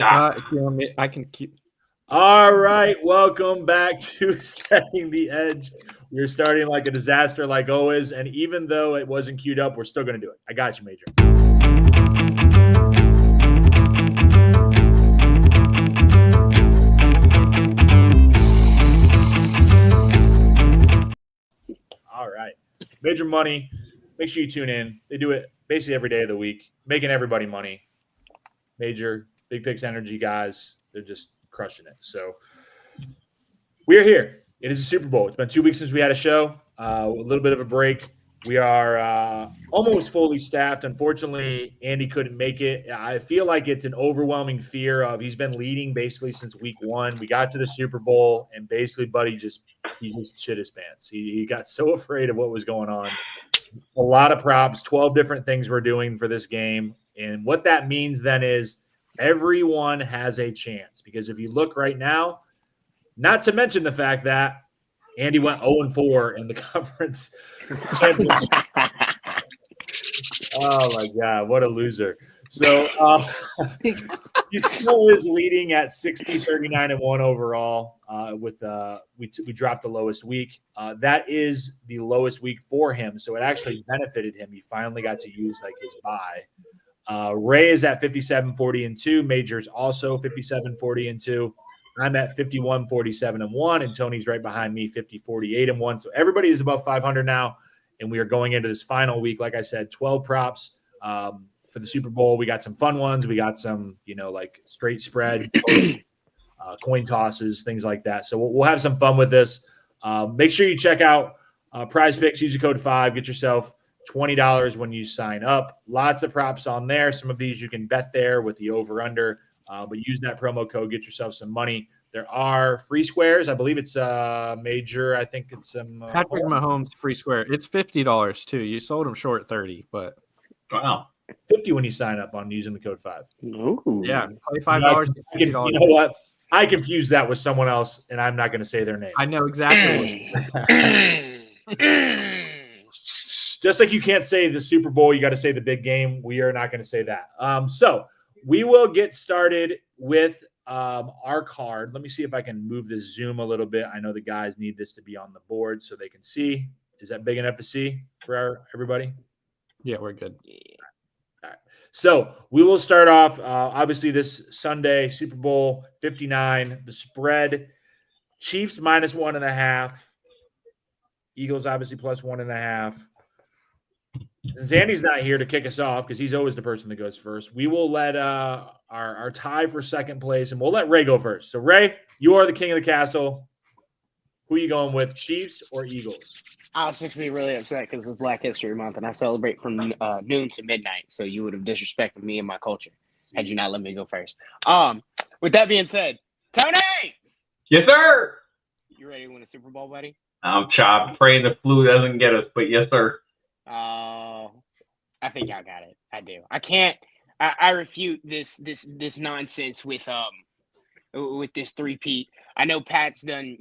If you want me, I can keep. All right, welcome back to Setting the Edge. We're starting like a disaster, like always, and even though it wasn't queued up, we're still going to do it. I got you, Major. All right, Major Money. Make sure you tune in. They do it basically every day of the week, making everybody money. Major, Big Picks Energy guys, they're just crushing it. So we're here. It is a Super Bowl. It's been 2 weeks since we had a show. A little bit of a break. We are almost fully staffed. Unfortunately, Andy couldn't make it. I feel like it's an overwhelming fear of he's been leading basically since week one. We got to the Super Bowl, and basically, buddy just shit his pants. He got so afraid of what was going on. A lot of props, 12 different things we're doing for this game. And what that means then is everyone has a chance. Because if you look right now, not to mention the fact that Andy went 0-4 in the conference championship. Oh, my God. What a loser. So he still is leading at 60, 39, and 1 overall. We dropped the lowest week. That is the lowest week for him. So it actually benefited him. He finally got to use like his bye. Ray is at 57, 40, and 2. Major's also 57, 40, and 2. I'm at 51, 47, and 1, and Tony's right behind me, 50, 48, and 1. So everybody is above 500 now, and we are going into this final week. Like I said, 12 props for the Super Bowl. We got some fun ones. We got some, like straight spread, coin tosses, things like that. So we'll have some fun with this. Make sure you check out Prize Picks. Use the code 5. Get yourself $20 when you sign up. Lots of props on there. Some of these you can bet there with the over-under. But use that promo code, get yourself some money. There are free squares. I believe it's Major. I think it's Patrick Mahomes free square. It's $50 too. You sold him short 30, but wow, 50 when you sign up on using the code 5. Ooh. Yeah, $5. You know what? I confused that with someone else, and I'm not going to say their name. I know exactly. Just like you can't say the Super Bowl, you got to say the big game. We are not going to say that. So we will get started with our card. Let me see if I can move this Zoom a little bit. I know the guys need this to be on the board so they can see. Is that big enough to see for everybody? Yeah, we're good. All right. So we will start off, obviously, this Sunday, Super Bowl 59. The spread, Chiefs -1.5. Eagles, obviously, +1.5. Since Andy's not here to kick us off because he's always the person that goes first, we will let our tie for second place, and we'll let Ray go first. So, Ray, you are the king of the castle. Who are you going with, Chiefs or Eagles? I was just be really upset because it's Black History Month, and I celebrate from noon to midnight, so you would have disrespected me and my culture had you not let me go first. With that being said, Tony! Yes, sir! You ready to win a Super Bowl, buddy? I'm praying the flu doesn't get us, but yes, sir. I think I got it. I do. I can't. I refute this nonsense with this three-peat. I know Pat's done.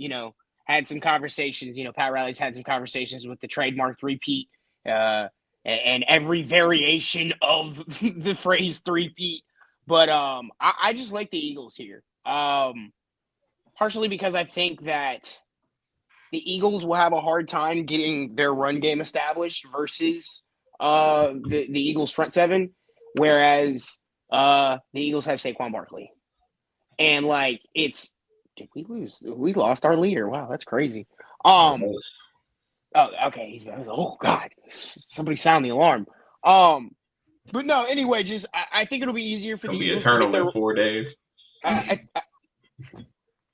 Had some conversations. Pat Riley's had some conversations with the trademark three-peat, and every variation of the phrase three-peat. But I just like the Eagles here. Partially because I think that the Eagles will have a hard time getting their run game established versus the Eagles front seven, whereas the Eagles have Saquon Barkley. And did we lose? We lost our leader. Wow, that's crazy. Oh, okay. Oh God, somebody sound the alarm. But no, anyway, I think it'll be easier for the Eagles to get their 4 days.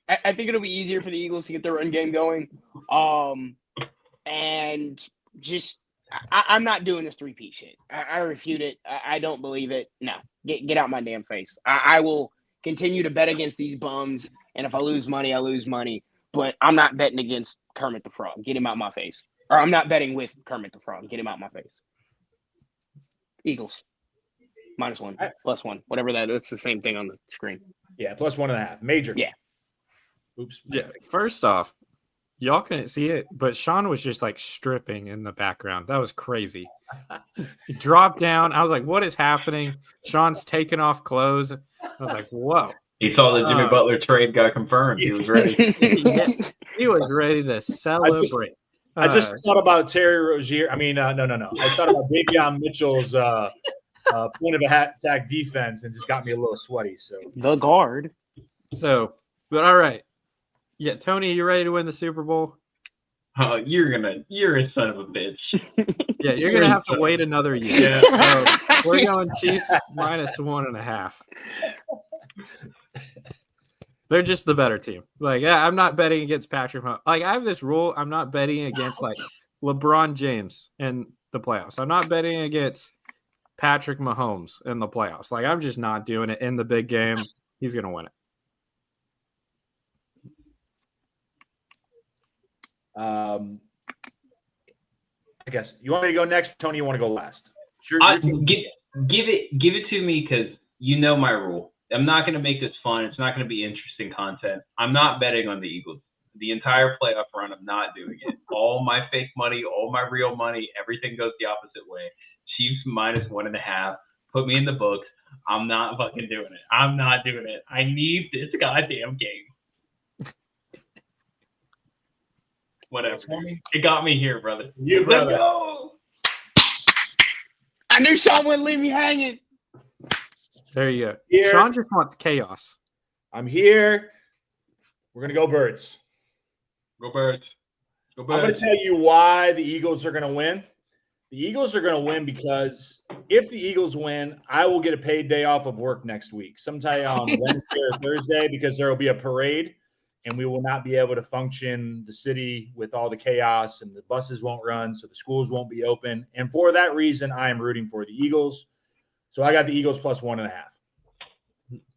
I think it'll be easier for the Eagles to get their run game going. And just I'm not doing this three-peat shit. I refute it. I don't believe it. No, get out my damn face. I will continue to bet against these bums, and if I lose money, I lose money. But I'm not betting against Kermit the Frog. Get him out my face. Or I'm not betting with Kermit the Frog. Get him out my face. Eagles. -1, +1, whatever that is. It's the same thing on the screen. Yeah, +1.5. Major. Yeah. Oops. Yeah. First off, y'all couldn't see it, but Sean was just stripping in the background. That was crazy. He dropped down. I was like, what is happening? Sean's taking off clothes. I was like, whoa. He saw the Jimmy Butler trade got confirmed. He was ready. Yeah, he was ready to celebrate. I just thought about Terry Rozier. I mean, no. I thought about Davion Mitchell's point of attack defense, and just got me a little sweaty. So The guard. So, but all right. Yeah, Tony, you ready to win the Super Bowl? Oh, you're a son of a bitch. Yeah, you're gonna have to wait another year. Yeah. So we're going Chiefs -1.5. They're just the better team. Like, yeah, I'm not betting against Patrick Mahomes. Like, I have this rule: I'm not betting against like LeBron James in the playoffs. I'm not betting against Patrick Mahomes in the playoffs. Like, I'm just not doing it in the big game. He's gonna win it. I guess you want me to go next, Tony. You want to go last? Sure. Give it to me because you know my rule. I'm not going to make this fun. It's not going to be interesting content. I'm not betting on the Eagles. The entire playoff run, I'm not doing it. All my fake money, all my real money, everything goes the opposite way. Chiefs -1.5. Put me in the books. I'm not fucking doing it. I'm not doing it. I need this goddamn game. Whatever. It got me here, brother. You, brother. Let's go. I knew Sean wouldn't leave me hanging. There you go. Here. Sean just wants chaos. I'm here. We're gonna go Birds. Go Birds. Go Birds. I'm going to tell you why the Eagles are going to win. The Eagles are going to win because if the Eagles win, I will get a paid day off of work next week, sometime on Wednesday or Thursday, because there will be a parade and we will not be able to function the city with all the chaos, and the buses won't run, so the schools won't be open. And for that reason, I am rooting for the Eagles. So I got the Eagles +1.5.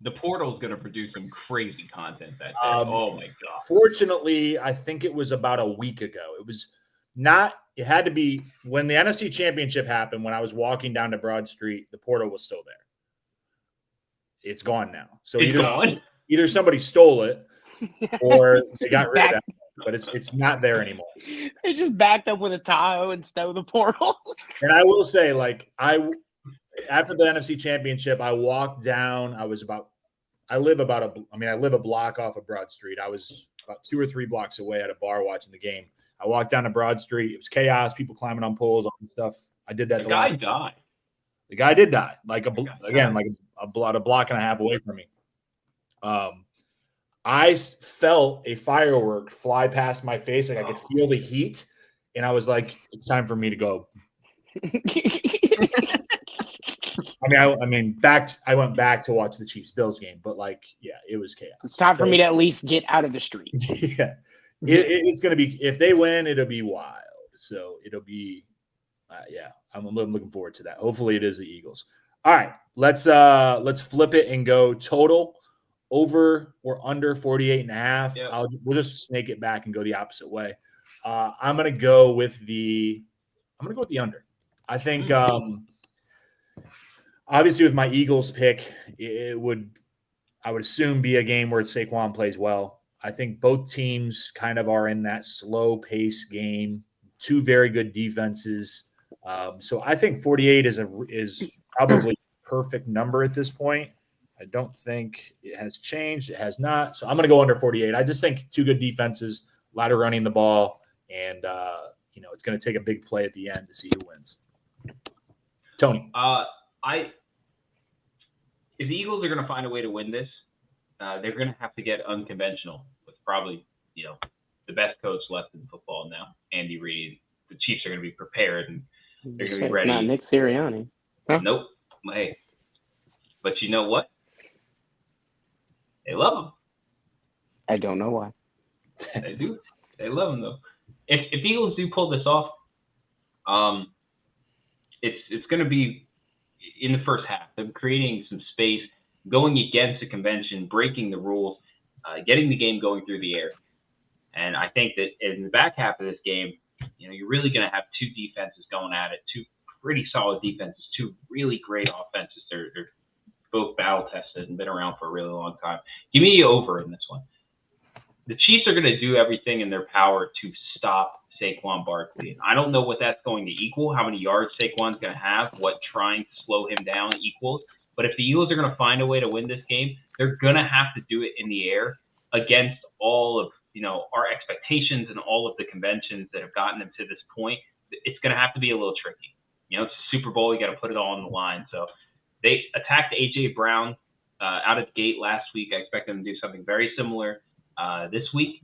The portal is going to produce some crazy content that day. Oh my god! Fortunately, I think it was about a week ago. It was not. It had to be when the NFC Championship happened. When I was walking down to Broad Street, the portal was still there. It's gone now. So either somebody stole it or they got rid of that. But it's not there anymore. They just backed up with a Tahoe and stole the portal. And I will say, like after the NFC Championship, I walked down. I live a block off of Broad Street. I was about 2 or 3 blocks away at a bar watching the game. I walked down to Broad Street. It was chaos, people climbing on poles, all this stuff. I did that. The guy died. The guy did die. Like a block and a half away from me. I felt a firework fly past my face. Like I could feel the heat, and I was like, "It's time for me to go." I went back to watch the Chiefs-Bills game, but it was chaos. It's time for me to at least get out of the street. Yeah, it's going to be. If they win, it'll be wild. So it'll be, I'm looking forward to that. Hopefully, it is the Eagles. All right, let's flip it and go total over or under 48.5. Yep. We'll just snake it back and go the opposite way. I'm going to go with the under. I think obviously with my Eagles pick, I would assume be a game where Saquon plays well. I think both teams kind of are in that slow pace game, 2 very good defenses. So I think 48 is probably a perfect number at this point. I don't think it has changed. It has not. So I'm going to go under 48. I just think 2 good defenses, a lot of running the ball, and it's going to take a big play at the end to see who wins. Tony. If the Eagles are going to find a way to win this, they're going to have to get unconventional with probably, the best coach left in football now, Andy Reid. The Chiefs are going to be prepared and they're going to be ready. It's not Nick Sirianni. Huh? Nope. Hey, but you know what? They love him. I don't know why. They do. They love him though. If Eagles do pull this off, it's going to be in the first half. Them creating some space, going against the convention, breaking the rules, getting the game going through the air. And I think that in the back half of this game, you're really going to have 2 defenses going at it, 2 pretty solid defenses, 2 really great offenses. They're both battle tested and been around for a really long time. Give me over in this one. The Chiefs are going to do everything in their power to stop Saquon Barkley. I don't know what that's going to equal, how many yards Saquon's going to have, what trying to slow him down equals, But if the Eagles are going to find a way to win this game, they're going to have to do it in the air against all of our expectations and all of the conventions that have gotten them to this point. It's going to have to be a little tricky. It's a Super Bowl. You got to put it all on the line. So they attacked A.J. Brown out of the gate last week. I expect them to do something very similar this week,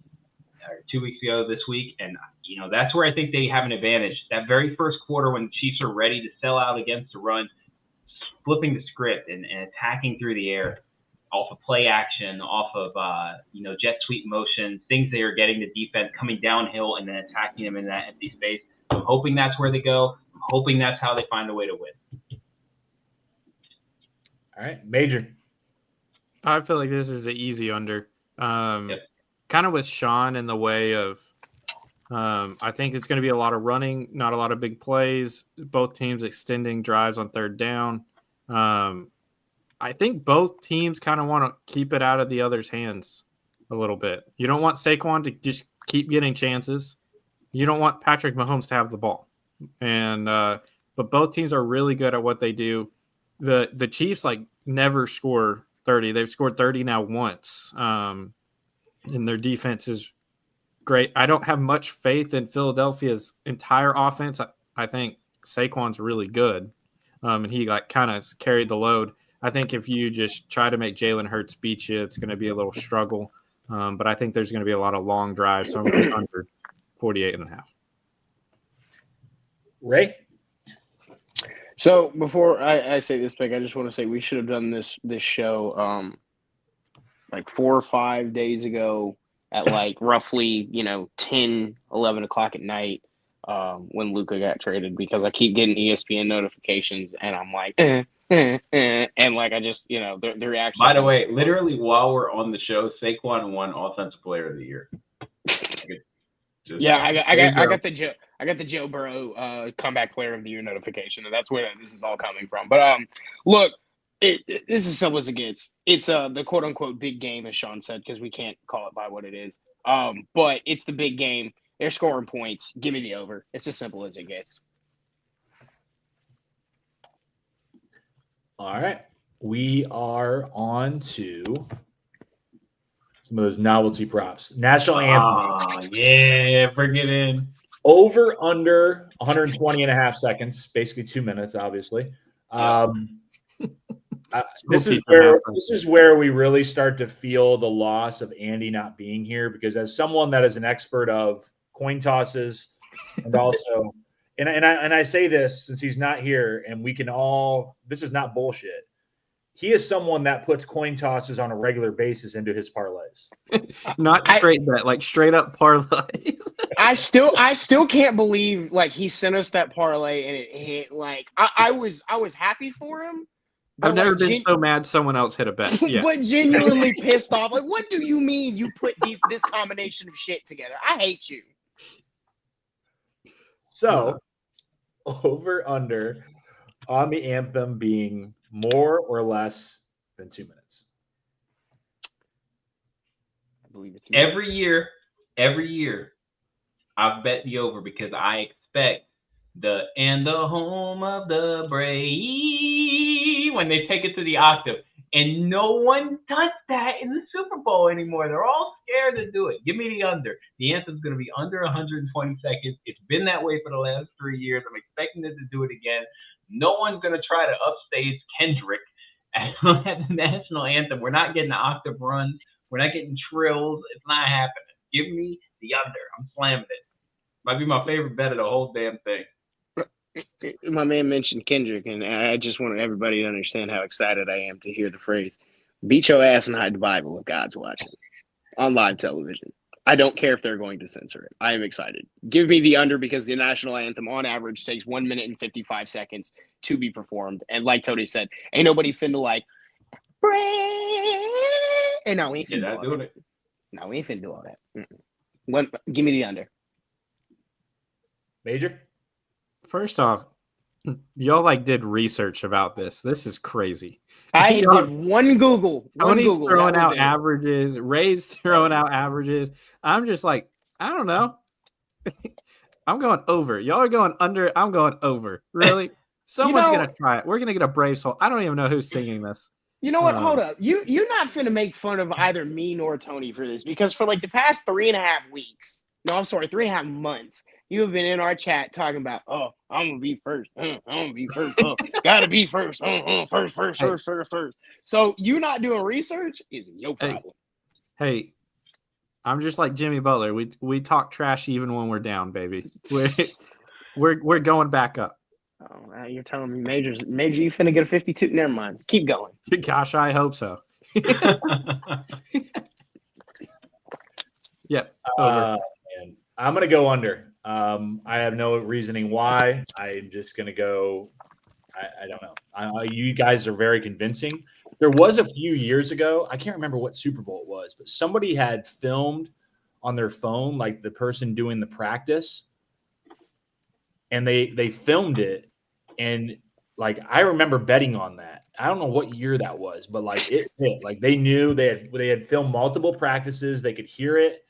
or 2 weeks ago this week. And, that's where I think they have an advantage. That very first quarter when the Chiefs are ready to sell out against the run, flipping the script and attacking through the air off of play action, off of, jet sweep motion, things they are getting the defense coming downhill and then attacking them in that empty space. I'm hoping that's where they go. I'm hoping that's how they find a way to win. All right, Major. I feel like this is an easy under. Yep. Kind of with Sean in the way of, I think it's going to be a lot of running, not a lot of big plays. Both teams extending drives on third down. I think both teams kind of want to keep it out of the other's hands a little bit. You don't want Saquon to just keep getting chances. You don't want Patrick Mahomes to have the ball. And but both teams are really good at what they do. The Chiefs never score 30. They've scored 30 now once. And their defense is great. I don't have much faith in Philadelphia's entire offense. I think Saquon's really good. And he kind of carried the load. I think if you just try to make Jalen Hurts beat you, it's going to be a little struggle. But I think there's going to be a lot of long drives. So I'm going to under 48.5. Ray? So before I say this pick, I just want to say we should have done this show 4 or 5 days ago at roughly 10, 11 o'clock at night when Luka got traded, because I keep getting ESPN notifications and I'm like, and I just the reaction. By the way, literally while we're on the show, Saquon won Offensive Player of the Year. Yeah, I got the Joe Burrow comeback player of the year notification, and that's where this is all coming from. But look, this is as simple as it gets. It's the quote unquote big game, as Sean said, because we can't call it by what it is. But it's the big game. They're scoring points. Give me the over. It's as simple as it gets. All right, we are on to some of those novelty props. National anthem. Yeah, bring it in. Over under 120.5 seconds, basically 2 minutes, obviously. This is where we really start to feel the loss of Andy not being here, because as someone that is an expert of coin tosses and also and I say this since he's not here, and we can all, this is not bullshit. He is someone that puts coin tosses on a regular basis into his parlays. Not straight bet, straight up parlays. I still can't believe he sent us that parlay and it hit. I was happy for him. I've never been so mad someone else hit a bet. Yeah. But genuinely pissed off. What do you mean you put this combination of shit together? I hate you. So, over under on the anthem being more or less than 2 minutes. I believe it's every year. I've bet the over because I expect the home of the brave when they take it to the octave. And no one does that in the Super Bowl anymore. They're all scared to do it. Give me the under. The anthem's going to be under 120 seconds. It's been that way for the last 3 years. I'm expecting them to do it again. No one's going to try to upstage Kendrick at the national anthem. We're not getting the octave runs. We're not getting trills. It's not happening. Give me the under. I'm slamming it. Might be my favorite bet of the whole damn thing. My man mentioned Kendrick, and I just wanted everybody to understand how excited I am to hear the phrase, beat your ass and hide the Bible if God's watching on live television. I don't care if they're going to censor it. I am excited. Give me the under, because the national anthem on average takes 1 minute and 55 seconds to be performed. And like Tony said, ain't nobody finna and no, we ain't finna do all that. No, we ain't finna do all that. Give me the under. Major? First off, y'all did research about this. This is crazy. I did one Google. Tony's throwing out averages. Ray's throwing out averages. I'm just I don't know. I'm going over. Y'all are going under. I'm going over. Really? Someone's gonna try it. We're gonna get a Braves hole. I don't even know who's singing this. You know what? Hold up. You're not finna make fun of either me nor Tony for this, because for like the past 3.5 weeks, no, I'm sorry, 3.5 months, you have been in our chat talking about, oh, I'm gonna be first. I'm gonna be first. Gotta be first. First. So you not doing research is your problem. Hey, I'm just like Jimmy Butler. We talk trash even when we're down, baby. We're going back up. Oh, you're telling me Major, you finna get a 52? Never mind. Keep going. Gosh, I hope so. Yep. Over. Man. I'm gonna go under. I have no reasoning why. I'm just gonna go. I don't know. You guys are very convincing. There was a few years ago. I can't remember what Super Bowl it was, but somebody had filmed on their phone, like the person doing the practice, and they filmed it. And like I remember betting on that. I don't know what year that was, but like it hit. Like they knew they had filmed multiple practices. They could hear it.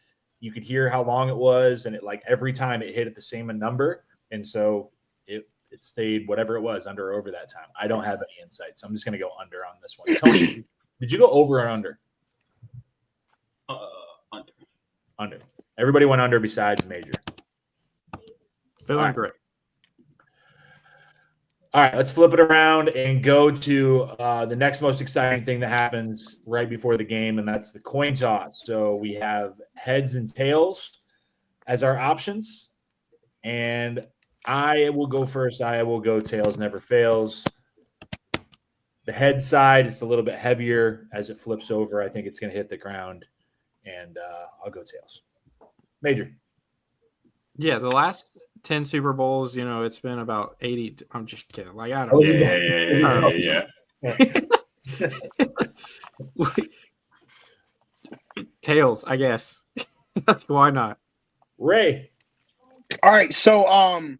You could hear how long it was, and it like every time it hit at the same number, and so it stayed whatever it was, under or over that time. I don't have any insight, so I'm just going to go under on this one. Tony, did you go over or under? Under. Under. Everybody went under besides Major. Feeling great. All right, let's flip it around and go to the next most exciting thing that happens right before the game, and that's the coin toss. So we have heads and tails as our options, and I will go first. I will go tails, never fails. The head side is a little bit heavier as it flips over. I think it's going to hit the ground, and I'll go tails. Major. Yeah, the last 10 Super Bowls, it's been about 80. I'm just kidding. Like, I don't know. Tails, I guess. Why not? Ray. All right, so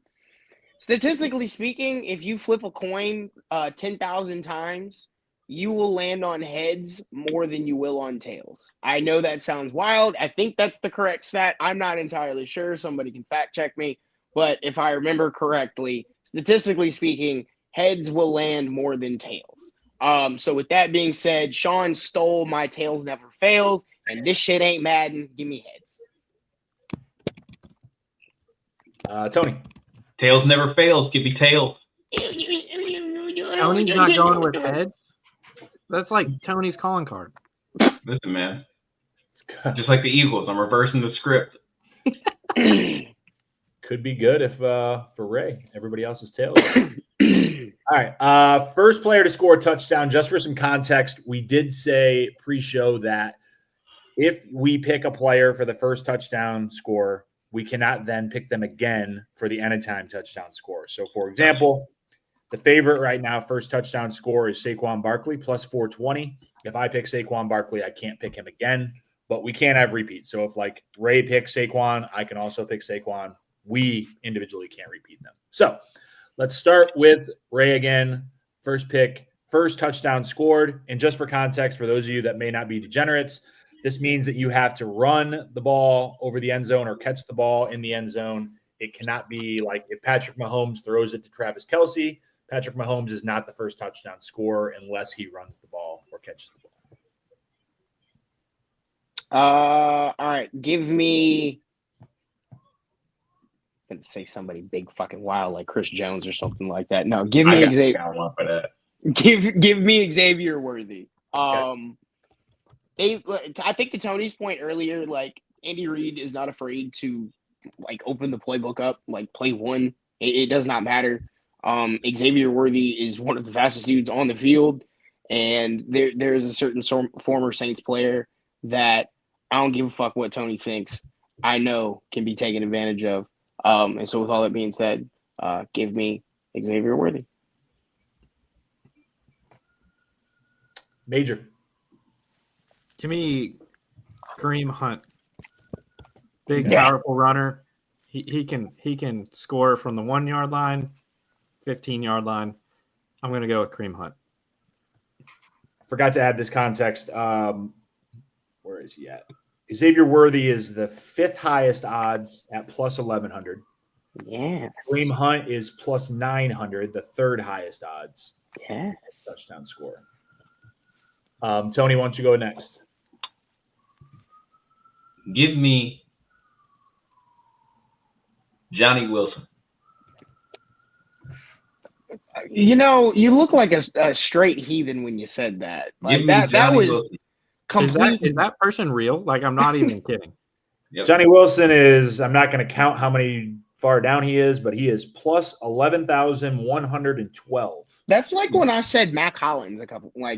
statistically speaking, if you flip a coin 10,000 times, you will land on heads more than you will on tails. I know that sounds wild. I think that's the correct stat. I'm not entirely sure. Somebody can fact check me. But if I remember correctly, statistically speaking, heads will land more than tails. So with that being said, Sean stole my tails never fails, and this shit ain't Madden. Give me heads. Tony. Tails never fails. Give me tails. Tony's not going with heads? That's like Tony's calling card. Listen, man. Just like the Eagles, I'm reversing the script. Could be good if for Ray. Everybody else is tails. All right. First player to score a touchdown. Just for some context, we did say pre-show that if we pick a player for the first touchdown score, we cannot then pick them again for the anytime touchdown score. So, for example, the favorite right now, first touchdown score, is Saquon Barkley, plus 420. If I pick Saquon Barkley, I can't pick him again, but we can't have repeats. So if like Ray picks Saquon, I can also pick Saquon. We individually can't repeat them. So let's start with Ray again. First pick, first touchdown scored. And just for context, for those of you that may not be degenerates, this means that you have to run the ball over the end zone or catch the ball in the end zone. It cannot be like if Patrick Mahomes throws it to Travis Kelce. Patrick Mahomes is not the first touchdown scorer unless he runs the ball or catches the ball. All right. Give me – I'm going to say somebody big fucking wild like Chris Jones or something like that. No, give me Xavier. Give me Xavier Worthy. Okay. I think to Tony's point earlier, like Andy Reid is not afraid to like open the playbook up, like play one. It does not matter. Xavier Worthy is one of the fastest dudes on the field, and there is a certain former Saints player that I don't give a fuck what Tony thinks. I know can be taken advantage of. And so with all that being said, give me Xavier Worthy. Major. Give me Kareem Hunt. Big, powerful runner. He can score from the 1 yard line, 15-yard line. I'm going to go with Kareem Hunt. Forgot to add this context. Where is he at? Xavier Worthy is the 5th highest odds at plus 1,100. Yes. Kareem Hunt is plus 900, the third highest odds Yes. touchdown score. Tony, why don't you go next? Give me Johnny Wilson. You know, you look like a straight heathen when you said that. Like Give me that Johnny was Wilson. complete. Is that person real? Like, I'm not even kidding. Yep. Johnny Wilson is, I'm not going to count how many far down he is, but he is plus 11,112. That's like when I said Mac Hollins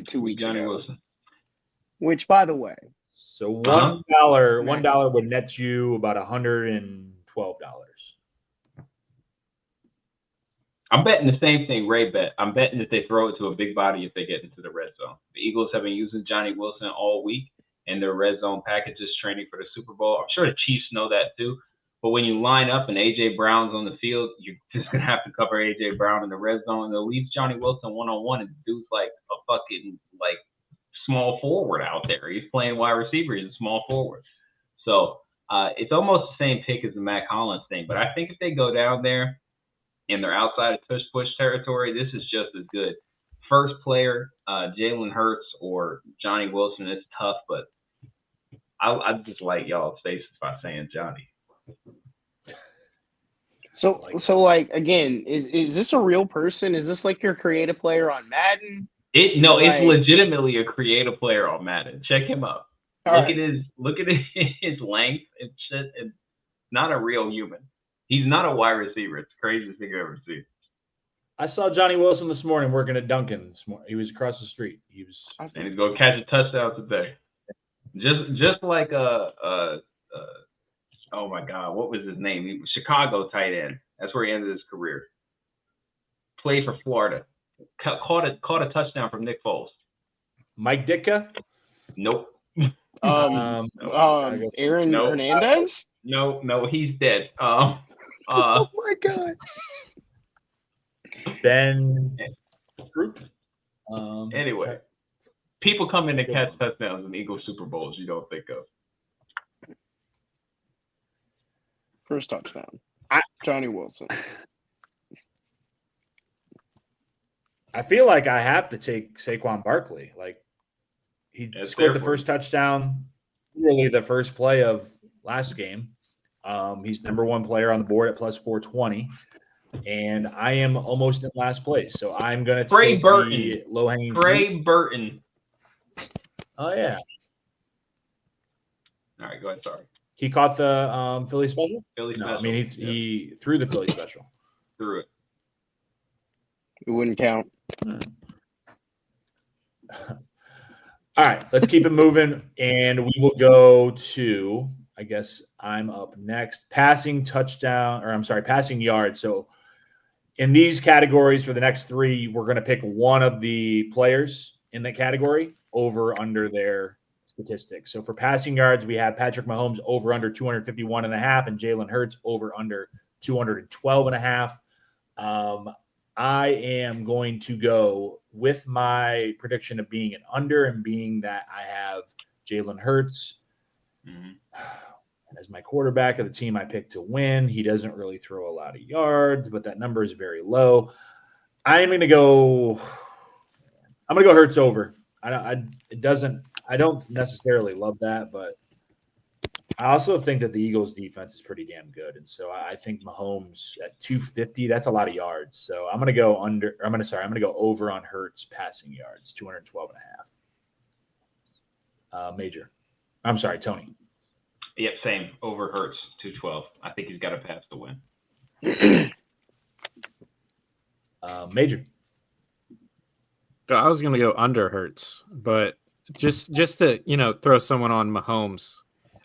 2 weeks Johnny ago. Wilson. Which, by the way, So $1 would net you about $112. I'm betting the same thing Ray bet. I'm betting that they throw it to a big body if they get into the red zone. The Eagles have been using Johnny Wilson all week in their red zone packages training for the Super Bowl. I'm sure the Chiefs know that too. But when you line up and A.J. Brown's on the field, you're just going to have to cover A.J. Brown in the red zone. And they'll leave Johnny Wilson one-on-one, and the dude's like a fucking small forward out there. He's playing wide receiver. He's a small forward. So it's almost the same pick as the Mac Hollins thing. But I think if they go down there and they're outside of push territory, this is just as good. First player, Jalen Hurts or Johnny Wilson, it's tough, but I just like y'all's faces by saying Johnny. so again, is this a real person? Is this like your creative player on Madden? It's legitimately a creative player on Madden. Check him up. Look at his length. It's not a real human. He's not a wide receiver. It's the craziest thing I've ever seen. I saw Johnny Wilson this morning working at Dunkin' this morning. He was across the street. And he's going to catch a touchdown today. Just like oh my God, what was his name? He was Chicago tight end. That's where he ended his career. Played for Florida. Caught a touchdown from Nick Foles. Mike Ditka? Nope. Aaron Hernandez? No, he's dead. Oh my God. Ben Group? Anyway, people come in to catch touchdowns in Eagles Super Bowls you don't think of. First touchdown. Johnny Wilson. I feel like I have to take Saquon Barkley. Like, he scored the first touchdown, really the first play of last game. He's number one player on the board at plus 420. And I am almost in last place. So I'm going to take the low-hanging fruit. Trey Burton. Oh, yeah. All right, go ahead. Sorry. He caught the Philly special? Special. I mean, he threw the Philly special. Threw it. It wouldn't count. All right, let's keep it moving. And we will go to, I guess I'm up next, passing yards. So in these categories for the next three, we're going to pick one of the players in the category over under their statistics. So for passing yards, we have Patrick Mahomes over under 251.5 and Jalen Hurts over under 212.5. I am going to go with my prediction of being an under and being that I have Jalen Hurts as my quarterback of the team I picked to win. He doesn't really throw a lot of yards, but that number is very low. I'm going to go Hurts over. I don't necessarily love that, but I also think that the Eagles defense is pretty damn good. And so I think Mahomes at 250, that's a lot of yards. So I'm going to go over on Hurts passing yards, 212.5. Major. I'm sorry, Tony. Yep, same. Over Hurts, 212. I think he's got a pass to win. Major. I was going to go under Hurts, but just to, throw someone on Mahomes.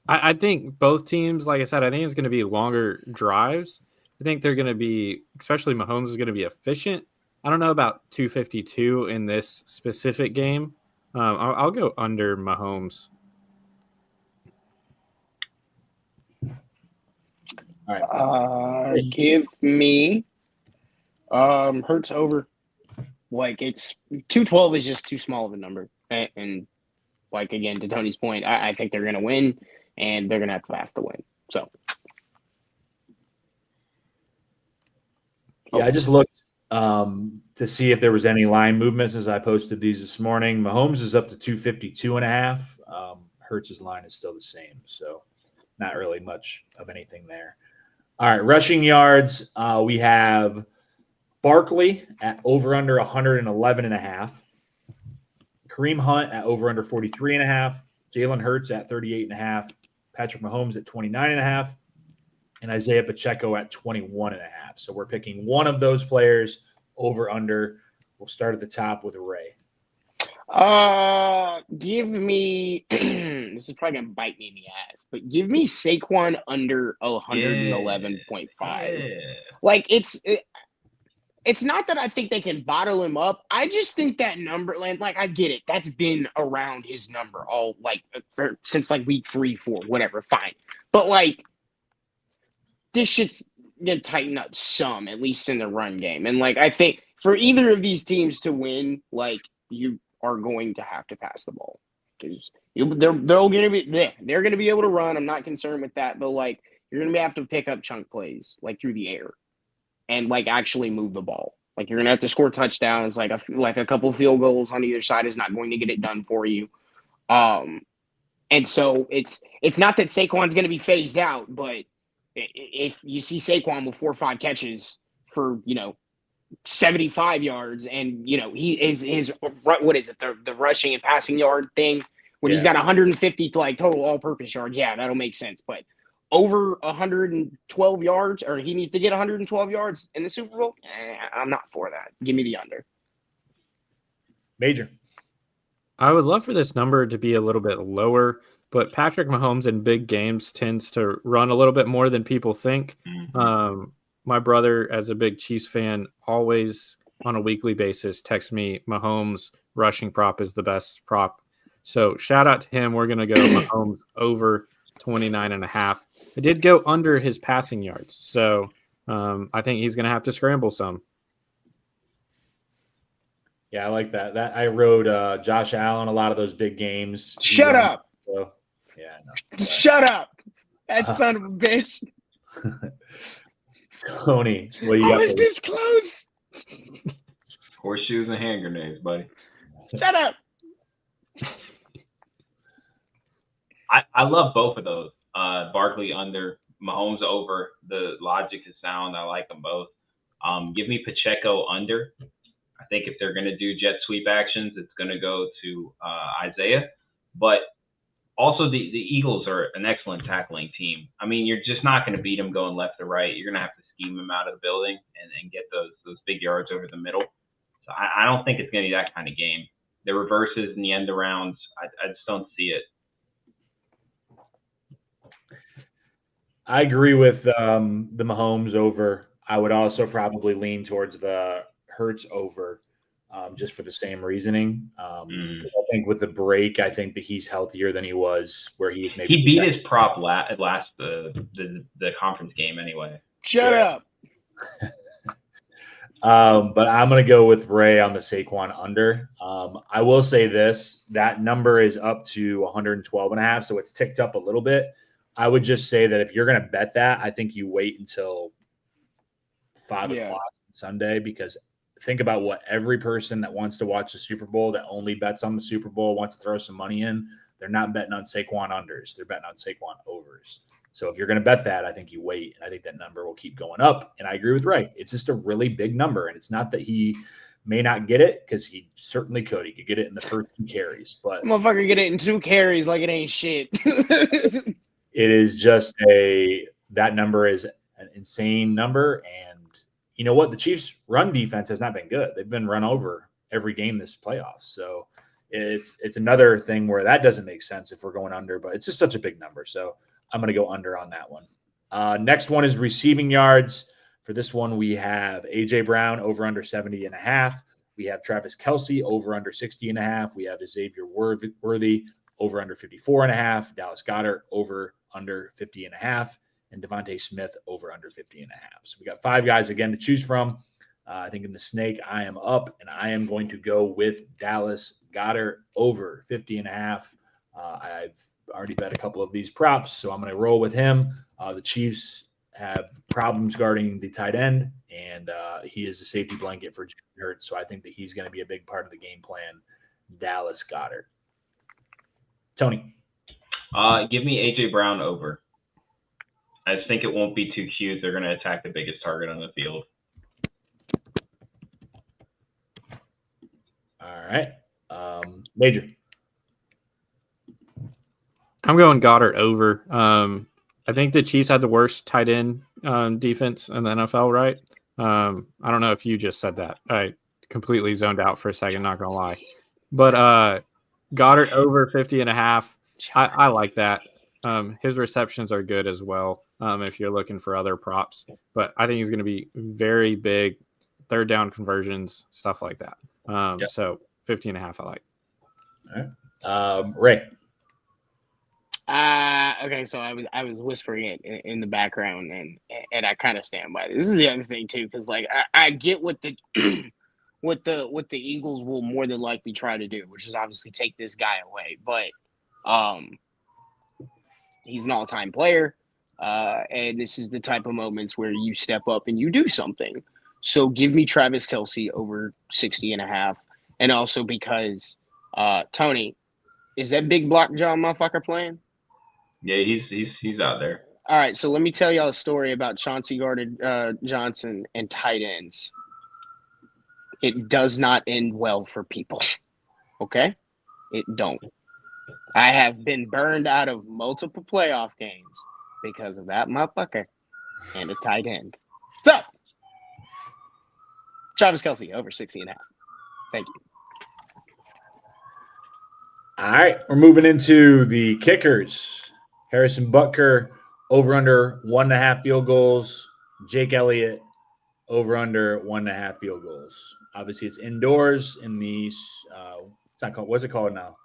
I think both teams, like I said, I think it's going to be longer drives. I think they're going to be, especially Mahomes is going to be efficient. I don't know about 252 in this specific game. I'll go under Mahomes. All right. Give me Hurts over. Like, it's 212 is just too small of a number. And like, again, to Tony's point, I think they're going to win, and they're going to have to pass the win. So Yeah, I just looked to see if there was any line movements as I posted these this morning. Mahomes is up to 252.5. Hurts's line is still the same, so not really much of anything there. All right, rushing yards. We have Barkley at over under 111.5. Kareem Hunt at over under 43.5. Jalen Hurts at 38.5. Patrick Mahomes at 29.5. And Isaiah Pacheco at 21.5. So we're picking one of those players over under. We'll start at the top with Ray. Give me this is probably gonna bite me in the ass, but give me Saquon under 111.5. Yeah. Like it's not that I think they can bottle him up. I just think that number, like I get it. That's been around his number all since like week 3, 4, whatever. Fine, but like this shit's gonna tighten up some, at least in the run game. And like I think for either of these teams to win, like you are going to have to pass the ball because they're gonna be able to run. I'm not concerned with that, but like you're gonna have to pick up chunk plays like through the air and like actually move the ball. Like you're gonna have to score touchdowns. Like a couple field goals on either side is not going to get it done for you. And so it's not that Saquon's gonna be phased out, but if you see Saquon with 4 or 5 catches for 75 yards, and he is his what is it the rushing and passing yard thing when he's got 150 like total all-purpose yards, that'll make sense. But over 112 yards, or he needs to get 112 yards in the Super Bowl, I'm not for that. Give me the under. Major. I would love for this number to be a little bit lower, but Patrick Mahomes in big games tends to run a little bit more than people think. Mm-hmm. My brother, as a big Chiefs fan, always on a weekly basis texts me Mahomes rushing prop is the best prop. So shout out to him. We're going to go Mahomes over 29.5. I did go under his passing yards. So I think he's going to have to scramble some. Yeah, I like that. I rode Josh Allen a lot of those big games. Shut up. So, yeah, I know. Shut up. That son of a bitch. Tony, what do you got? How is this close? Horseshoes and hand grenades, buddy. Shut up. I love both of those. Barkley under, Mahomes over. The logic is sound. I like them both. Give me Pacheco under. I think if they're going to do jet sweep actions, it's going to go to Isaiah. But also, the Eagles are an excellent tackling team. I mean, you're just not going to beat them going left to right. You're going to have to scheme them out of the building and get those big yards over the middle. So I don't think it's going to be that kind of game. The reverses and the end arounds, I just don't see it. I agree with the Mahomes over. I would also probably lean towards the Hurts over, just for the same reasoning. I think with the break, I think that he's healthier than he was where he was maybe. He beat his prop last the conference game anyway. Shut up. But I'm going to go with Ray on the Saquon under. I will say this, that number is up to 112.5, so it's ticked up a little bit. I would just say that if you're going to bet that, I think you wait until 5 o'clock Sunday, because think about what every person that wants to watch the Super Bowl, that only bets on the Super Bowl, wants to throw some money in. They're not betting on Saquon unders. They're betting on Saquon overs. So if you're going to bet that, I think you wait. And I think that number will keep going up. And I agree with Ray. It's just a really big number. And it's not that he may not get it, because he certainly could. He could get it in the first 2 carries. But motherfucker get it in 2 carries like it ain't shit. it is just that number is an insane number. And you know what? The Chiefs' run defense has not been good. They've been run over every game this playoffs. So it's another thing where that doesn't make sense if we're going under, but it's just such a big number. So I'm going to go under on that one. Next one is receiving yards. For this one, we have A.J. Brown over under 70.5. We have Travis Kelce over under 60.5. We have Xavier Worthy over under 54.5. Dallas Goedert over under 50.5. And Devontae Smith over under 50.5. So we got 5 guys again to choose from. I think in the snake, I am up, and I am going to go with Dallas Goedert over 50.5. I've already bet a couple of these props, so I'm going to roll with him. The Chiefs have problems guarding the tight end, and he is a safety blanket for Jalen Hurts. So I think that he's going to be a big part of the game plan. Dallas Goedert. Tony. Give me A.J. Brown over. I just think it won't be too cute. They're going to attack the biggest target on the field. All right. Major. I'm going Goddard over. I think the Chiefs had the worst tight end defense in the NFL, right? I don't know if you just said that. I completely zoned out for a second, not going to lie. But Goddard over 50.5. I like that. His receptions are good as well if you're looking for other props. But I think he's going to be very big, third down conversions, stuff like that. So 50.5 I like. All right. Ray. Okay, so I was whispering it in the background, and I kind of stand by this. This is the other thing too, because like I get what the what the Eagles will more than likely try to do, which is obviously take this guy away. But he's an all-time player, and this is the type of moments where you step up and you do something. So give me Travis Kelce over 60.5, and also because Tony, is that big block jaw motherfucker playing? Yeah, he's out there. All right, so let me tell y'all a story about Chauncey Gardner-Johnson and tight ends. It does not end well for people, okay? It don't. I have been burned out of multiple playoff games because of that motherfucker and a tight end. So, Travis Kelce over 60.5. Thank you. All right, we're moving into the kickers. Harrison Butker, over under 1.5 field goals. Jake Elliott, over under 1.5 field goals. Obviously, it's indoors in the it's not called. What's it called now?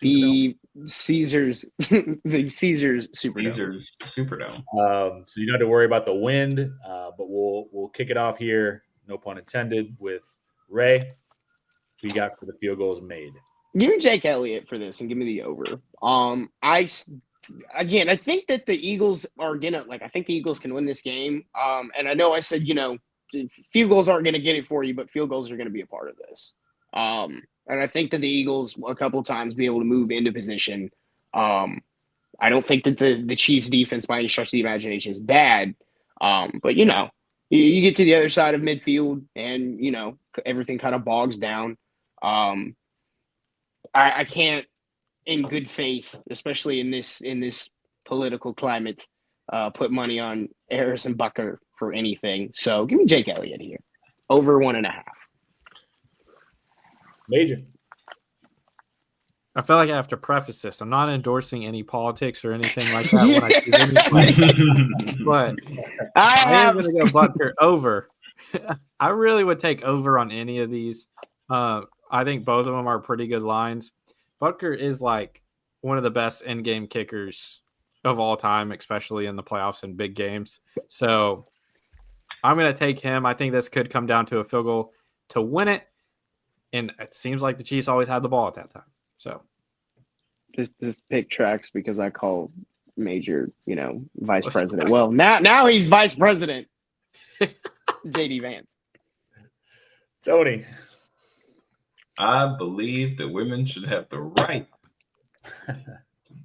The Caesars Superdome. So you don't have to worry about the wind, but we'll kick it off here. No pun intended. With Ray, who you got for the field goals made? Give me Jake Elliott for this and give me the over. I think that the Eagles are gonna I think the Eagles can win this game. And I know I said, field goals aren't gonna get it for you, but field goals are gonna be a part of this. And I think that the Eagles a couple of times be able to move into position. I don't think that the Chiefs defense by any stretch of the imagination is bad. But you get to the other side of midfield and everything kind of bogs down. I can't, in good faith, especially in this political climate, put money on Harrison Butker for anything. So give me Jake Elliott here, over 1.5. Major. I feel like I have to preface this. I'm not endorsing any politics or anything like that when I choose any play. But I am going to go Butker over. I really would take over on any of these. I think both of them are pretty good lines. Butker is like one of the best in-game kickers of all time, especially in the playoffs and big games. So I'm going to take him. I think this could come down to a field goal to win it. And it seems like the Chiefs always had the ball at that time. So this pick tracks because I call Major, vice president. Well, now he's vice president. JD Vance. Tony. I believe that women should have the right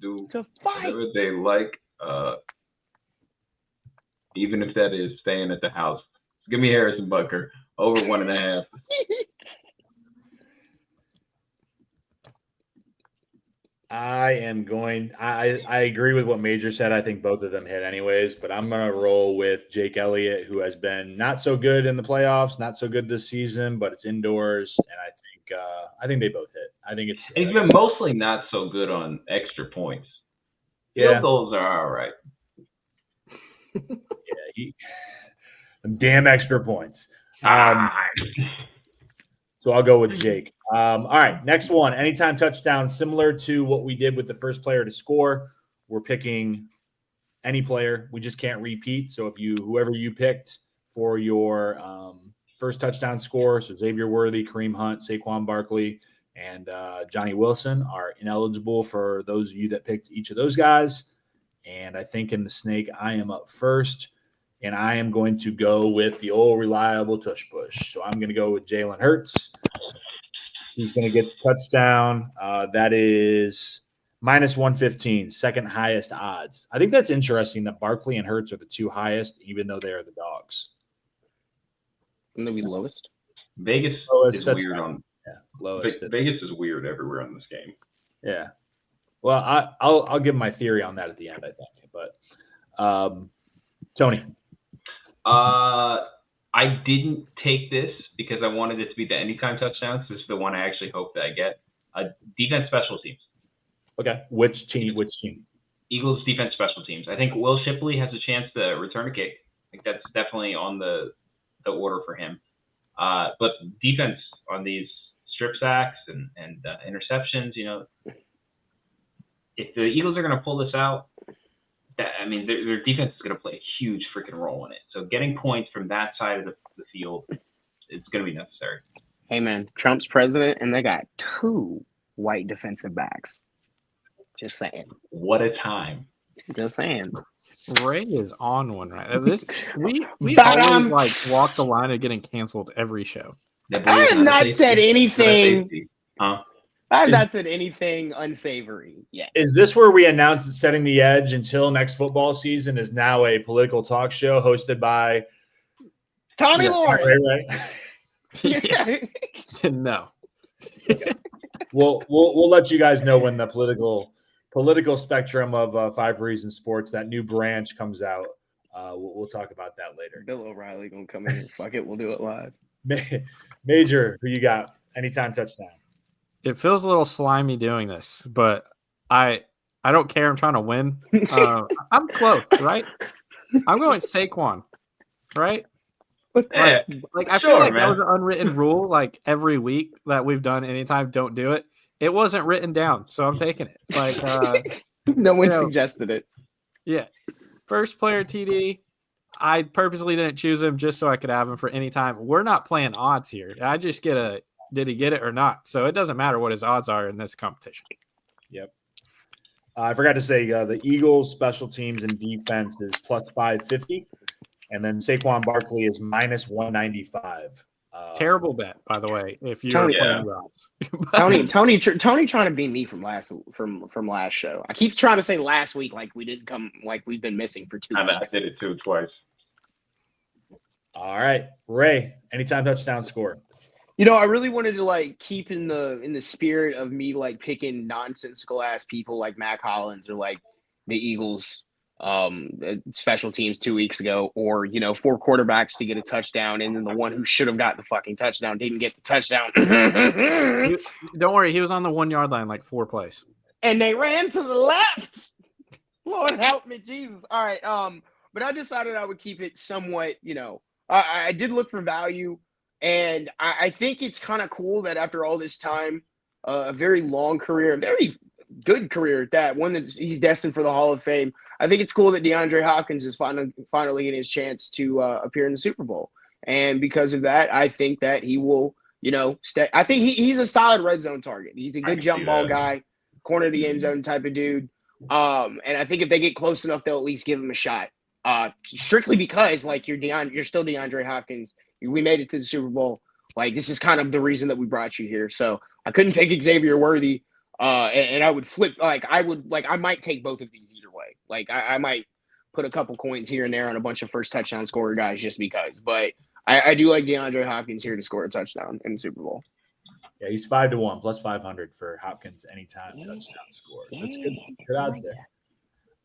to fight whatever they like, even if that is staying at the house. Give me Harrison Butker over 1.5. I agree with what Major said. I think both of them hit anyways, but I'm going to roll with Jake Elliott, who has been not so good in the playoffs, not so good this season, but it's indoors. And I think they both hit. I think it's he's been mostly not so good on extra points. Yeah. Field goals are all right. Damn extra points. So I'll go with Jake. All right, next one. Anytime touchdown, similar to what we did with the first player to score. We're picking any player. We just can't repeat. So whoever you picked for your first touchdown score, so Xavier Worthy, Kareem Hunt, Saquon Barkley, and Johnny Wilson are ineligible for those of you that picked each of those guys. And I think in the snake, I am up first. and I am going to go with the old reliable tush push. So I'm going to go with Jalen Hurts. He's going to get the touchdown. That is minus 115, second highest odds. I think that's interesting that Barkley and Hurts are the two highest, even though they are the dogs. Wouldn't they be lowest? Vegas Lowest is weird on. Yeah, lowest. Vegas is weird everywhere on this game. Yeah. Well, I'll give my theory on that at the end, I think. But Tony. I didn't take this because I wanted it to be the anytime touchdowns. This is the one I actually hope that I get. Defense special teams. Okay. Which team? Eagles defense special teams. I think Will Shipley has a chance to return a kick. I think that's definitely on the order for him. But defense on these strip sacks and interceptions, if the Eagles are going to pull this out, their defense is going to play a huge freaking role in it. So getting points from that side of the field is going to be necessary. Hey, man, Trump's president, and they got 2 white defensive backs. Just saying. What a time. Just saying. Ray is on one right. We always walk the line of getting canceled every show. I have not said anything. Huh? I have not said anything unsavory yet. Is this where we announce that Setting the Edge until next football season is now a political talk show hosted by Tommy Lauren? Right? No. Okay. We'll let you guys know when the political spectrum of 5 Reasons Sports, that new branch, comes out. We'll talk about that later. Bill O'Reilly gonna come in. Fuck it, we'll do it live. Major, who you got? Anytime touchdown. It feels a little slimy doing this, but I don't care. I'm trying to win. I'm close, right? I'm going Saquon, right? Yeah, I feel like that was an unwritten rule. Like every week that we've done, anytime don't do it. It wasn't written down, so I'm taking it. Like no one suggested it. Yeah, first player TD. I purposely didn't choose him just so I could have him for any time. We're not playing odds here. I just get did he get it or not? So it doesn't matter what his odds are in this competition. Yep. I forgot to say the Eagles special teams and defense is plus 550, and then Saquon Barkley is minus 195. Terrible bet, by the way. If you're playing odds, Tony trying to beat me from last show. I keep trying to say last week like we didn't come, like we've been missing for 2 weeks. I did it twice. All right, Ray. Anytime touchdown score. I really wanted to keep in the spirit of me picking nonsensical ass people like Mac Hollins or the Eagles special teams 2 weeks ago, or 4 quarterbacks to get a touchdown, and then the one who should have got the fucking touchdown didn't get the touchdown. Don't worry, he was on the 1 yard line 4 plays, and they ran to the left. Lord help me, Jesus. All right, but I decided I would keep it somewhat. I did look for value. And I think it's kind of cool that after all this time, a very long career, a very good career at that, one he's destined for the Hall of Fame. I think it's cool that DeAndre Hopkins is finally getting his chance to appear in the Super Bowl. And because of that, I think that he will, stay. I think he's a solid red zone target. He's a good jump ball guy, corner of the end zone type of dude. And I think if they get close enough, they'll at least give him a shot. Strictly because you're still DeAndre Hopkins. We made it to the Super Bowl. This is kind of the reason that we brought you here. So I couldn't pick Xavier Worthy. And I would flip. I might take both of these either way. I might put a couple coins here and there on a bunch of first touchdown scorer guys just because. But I do like DeAndre Hopkins here to score a touchdown in the Super Bowl. Yeah, he's 5-1 plus 500 for Hopkins anytime touchdown score. So it's good odds there.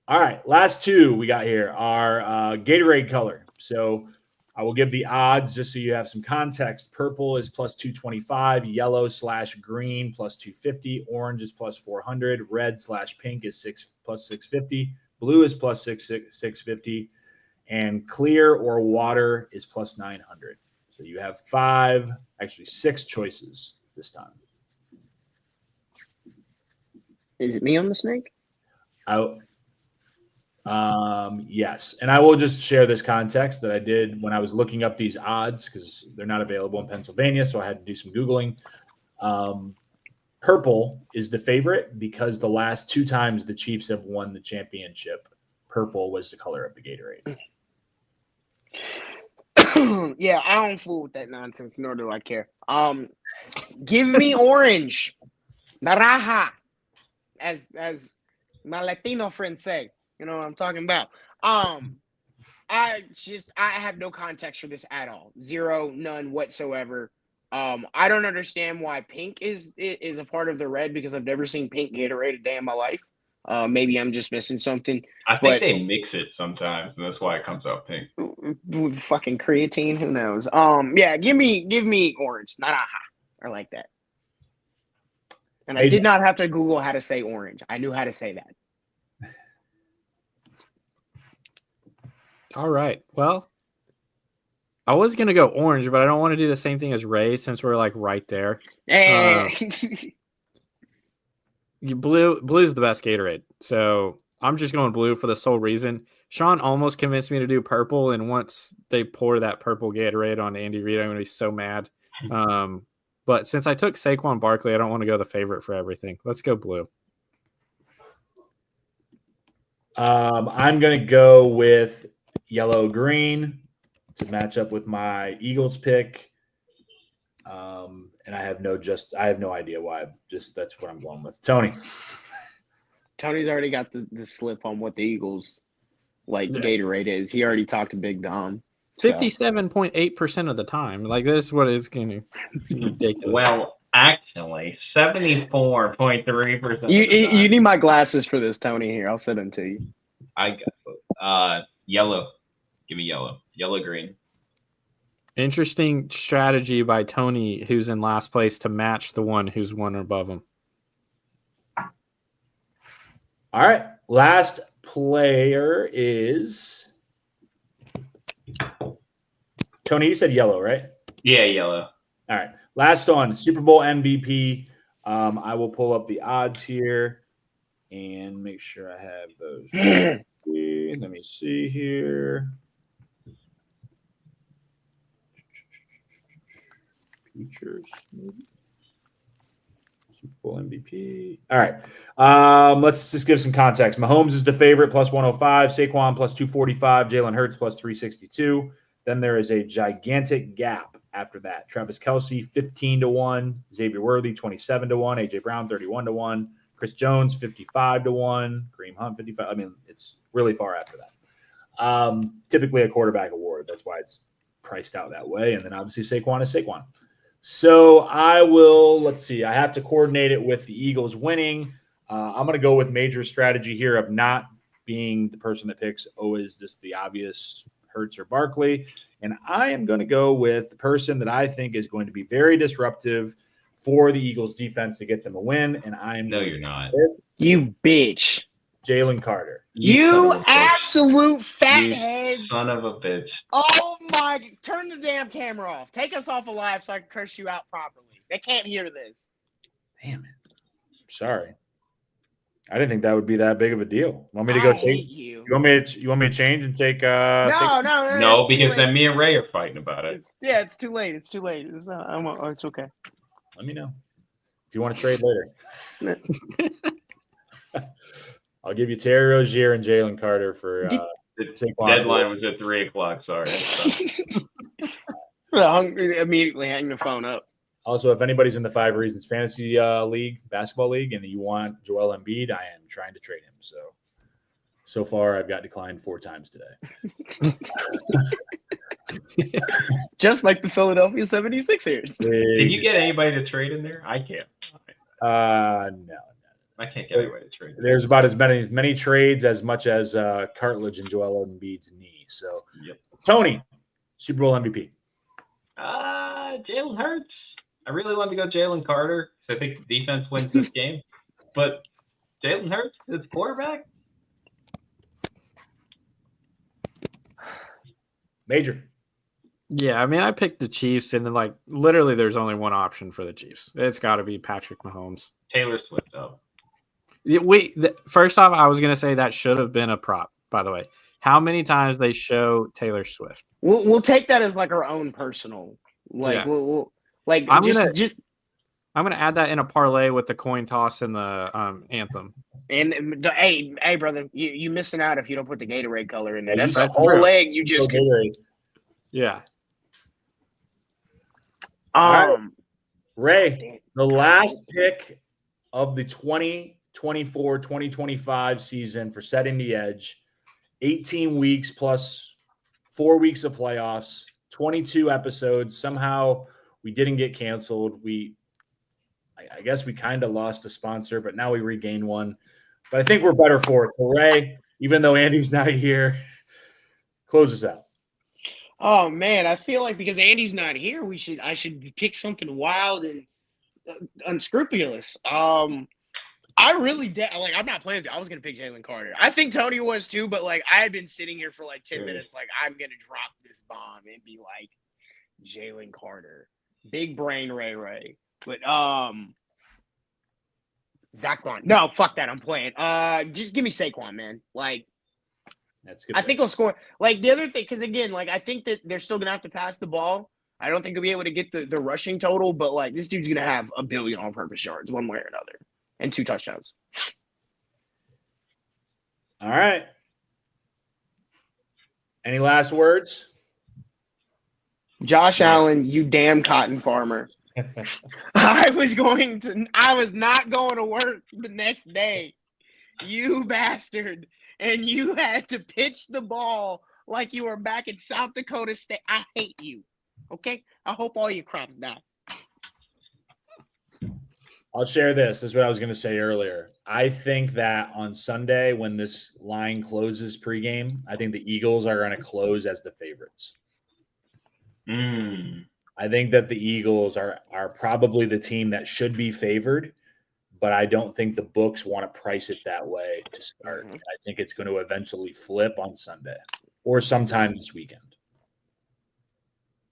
All right, last 2 we got here are Gatorade color. So I will give the odds just so you have some context. Purple is plus 225, yellow/green plus 250, orange is plus 400, red/pink is plus 650, blue is plus 650, and clear or water is plus 900. So you have 6 choices this time. Is it me on the snake? Yes. And I will just share this context that I did when I was looking up these odds because they're not available in Pennsylvania. So I had to do some Googling. Purple is the favorite because the last 2 times the Chiefs have won the championship, purple was the color of the Gatorade. Yeah, I don't fool with that nonsense, nor do I care. Give me orange, naranja, as my Latino friends say. You know what I'm talking about. I have no context for this at all. Zero, none whatsoever. I don't understand why pink is a part of the red because I've never seen pink Gatorade a day in my life. Maybe I'm just missing something. I think they mix it sometimes, and that's why it comes out pink. With fucking creatine, who knows? Yeah, give me orange, naranja. I like that. And I did not have to Google how to say orange. I knew how to say that. All right. Well, I was gonna go orange, but I don't want to do the same thing as Ray since we're like right there. Blue's the best Gatorade, so I'm just going blue for the sole reason. Sean almost convinced me to do purple, and once they pour that purple Gatorade on Andy Reid, I'm gonna be so mad. But since I took Saquon Barkley, I don't want to go the favorite for everything. Let's go blue. I'm gonna go with yellow green to match up with my Eagles pick. And I have no idea why. Just that's what I'm going with. Tony's already got the slip on what the Eagles Gatorade is. He already talked to Big Dom. 57.8% of the time. Like this is what is going to be ridiculous. Well, actually, 74.3%. You need my glasses for this, Tony. Here, I'll send them to you. I got yellow. Give me yellow. Yellow green. Interesting strategy by Tony, who's in last place, to match the one who's one above him. All right. Last player is Tony. You said yellow, right? Yeah, yellow. All right. Last one, Super Bowl MVP. I will pull up the odds here and make sure I have those. Let me see here. Features. Super Bowl MVP. All right. Let's just give some context. Mahomes is the favorite, plus 105. Saquon, plus 245. Jalen Hurts, plus 362. Then there is a gigantic gap after that. Travis Kelce, 15-1. Xavier Worthy, 27-1. A.J. Brown, 31-1. Chris Jones, 55-1. Kareem Hunt, 55. I mean, it's really far after that. Typically a quarterback award. That's why it's priced out that way. And then obviously Saquon is Saquon. So let's see. I have to coordinate it with the Eagles winning. I'm going to go with major strategy here of not being the person that picks always just the obvious Hurts or Barkley. And I am going to go with the person that I think is going to be very disruptive for the Eagles defense to get them a win. And you're not. You bitch. Jalen Carter. You absolute fathead. Son of a bitch. Oh my, turn the damn camera off. Take us off alive so I can curse you out properly. They can't hear this. Damn it. Sorry. I didn't think that would be that big of a deal. Want me to go change? You want me to change and take No, because then me and Ray are fighting about it. It's too late. It's okay. Let me know. If you want to trade later. I'll give you Terry Rozier and Jalen Carter for the deadline was at 3:00. Sorry. Immediately hang the phone up. Also, if anybody's in the 5 Reasons Fantasy League, basketball league, and you want Joel Embiid, I am trying to trade him. So far, I've got declined 4 times today. Just like the Philadelphia 76ers. Did you get anybody to trade in there? I can't. No. I can't get anybody to trade. There's about as many trades as much as cartilage in Joel Embiid's knee. So, yep. Tony, Super Bowl MVP. Jalen Hurts. I really wanted to go Jalen Carter because I think the defense wins this game. But Jalen Hurts is quarterback. Major. Yeah, I mean, I picked the Chiefs, and then literally, there's only one option for the Chiefs. It's got to be Patrick Mahomes. Taylor Swift, though. First off, I was gonna say that should have been a prop. By the way, how many times they show Taylor Swift? We'll take that as our own personal. I'm gonna add that in a parlay with the coin toss and the anthem. And hey, brother, you missing out if you don't put the Gatorade color in there. That's the whole leg you just. Yeah. right. Ray, the last pick of the 2024-2025 season for Setting the Edge, 18 weeks plus 4 weeks of playoffs, 22 episodes. Somehow we didn't get canceled. I guess we kind of lost a sponsor, but now we regained one. But I think we're better for it. So Ray, even though Andy's not here, close us out. Oh man, I feel like because Andy's not here, I should pick something wild and unscrupulous. I really like. I'm not playing. I was gonna pick Jalen Carter. I think Tony was too, but like I had been sitting here for like 10 minutes. Like I'm gonna drop this bomb and be like Jalen Carter, big brain Ray. But Zach Bond. No, fuck that. I'm playing. Just give me Saquon, man. Like. That's good. I think he'll score. Like the other thing, because again, like I think that they're still gonna have to pass the ball. I don't think he'll be able to get the rushing total, but like this dude's gonna have 1 billion all-purpose yards one way or another, and 2 touchdowns. All right. Any last words? Josh Allen, you damn cotton farmer. I was not going to work the next day. You bastard. And you had to pitch the ball like you were back in South Dakota State. I hate you. Okay? I hope all your crops die. I'll share this. This is what I was going to say earlier. I think that on Sunday, when this line closes pregame, I think the Eagles are going to close as the favorites. I think that the Eagles are probably the team that should be favored. But I don't think the books want to price it that way to start. I think it's going to eventually flip on Sunday or sometime this weekend.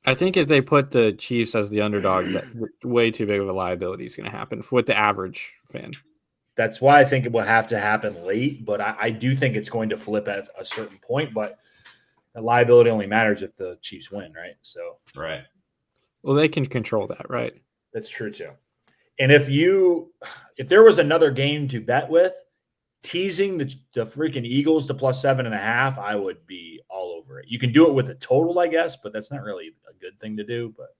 I think if they put the Chiefs as the underdog, that way too big of a liability is going to happen with the average fan. That's why I think it will have to happen late, but I do think it's going to flip at a certain point. But the liability only matters if the Chiefs win, right? So, right. Well, they can control that, right? That's true too. And if there was another game to bet with, teasing the freaking Eagles to plus 7.5, I would be all over it. You can do it with a total, I guess, but that's not really a good thing to do. But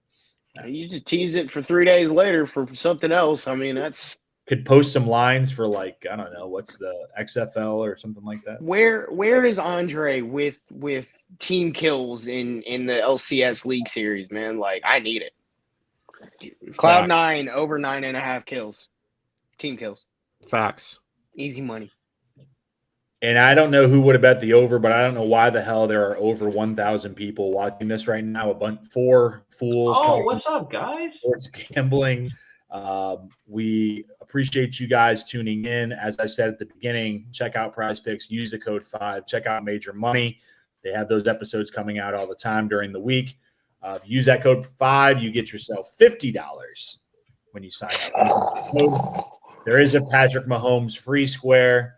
you just tease it for 3 days later for something else. I mean, that's could post some lines for like, I don't know, what's the XFL or something like that. Where is Andre with team kills in the LCS League Series, man? Like, I need it. Cloud9 over 9.5 kills, team kills. Facts. Easy money. And I don't know who would have bet the over, but I don't know why the hell there are over 1,000 people watching this right now. 4 fools. Oh, what's up, guys? Sports gambling. We appreciate you guys tuning in. As I said at the beginning, check out Prize Picks. Use the code 5. Check out Major Money. They have those episodes coming out all the time during the week. If you use that code 5, you get yourself $50 when you sign up. There is a Patrick Mahomes free square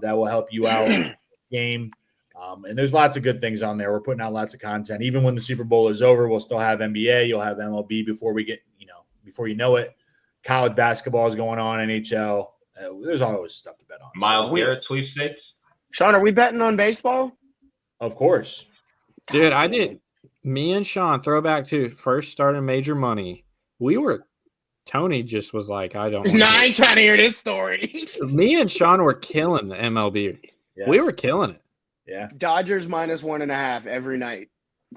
that will help you out in the game. And there's lots of good things on there. We're putting out lots of content. Even when the Super Bowl is over, we'll still have NBA. You'll have MLB before you know it. College basketball is going on, NHL. There's always stuff to bet on. Miles Garrett sweepstakes. Sean, are we betting on baseball? Of course. Dude, I did. Me and Sean, throwback to first started Major Money. Tony just was like, I don't. No, I ain't trying to hear this story. Me and Sean were killing the MLB. Yeah. We were killing it. Yeah. Dodgers minus 1.5 every night,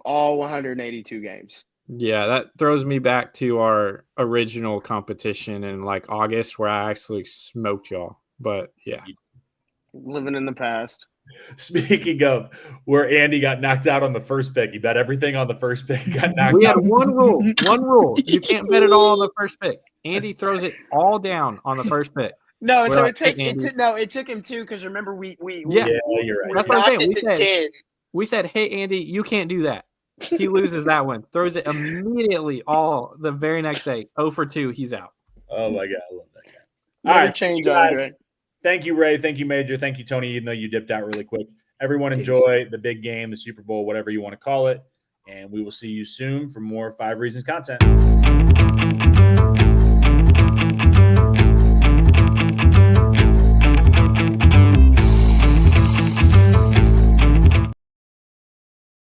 all 182 games. Yeah, that throws me back to our original competition in like August where I actually smoked y'all. But yeah. Living in the past. Speaking of where Andy got knocked out on the first pick, you bet everything on the first pick. We had one rule. You can't bet it all on the first pick. Andy throws it all down on the first pick. No, so it took him 2 because remember we yeah, you're right. That's what I'm saying. We said, hey Andy, you can't do that. He loses that one. Throws it immediately all the very next day. 0 for 2, he's out. Oh my God, I love that guy. Never all right, change, Andre. Thank you, Ray. Thank you, Major. Thank you, Tony, even though you dipped out really quick. Everyone enjoy the big game, the Super Bowl, whatever you want to call it. And we will see you soon for more 5 Reasons content.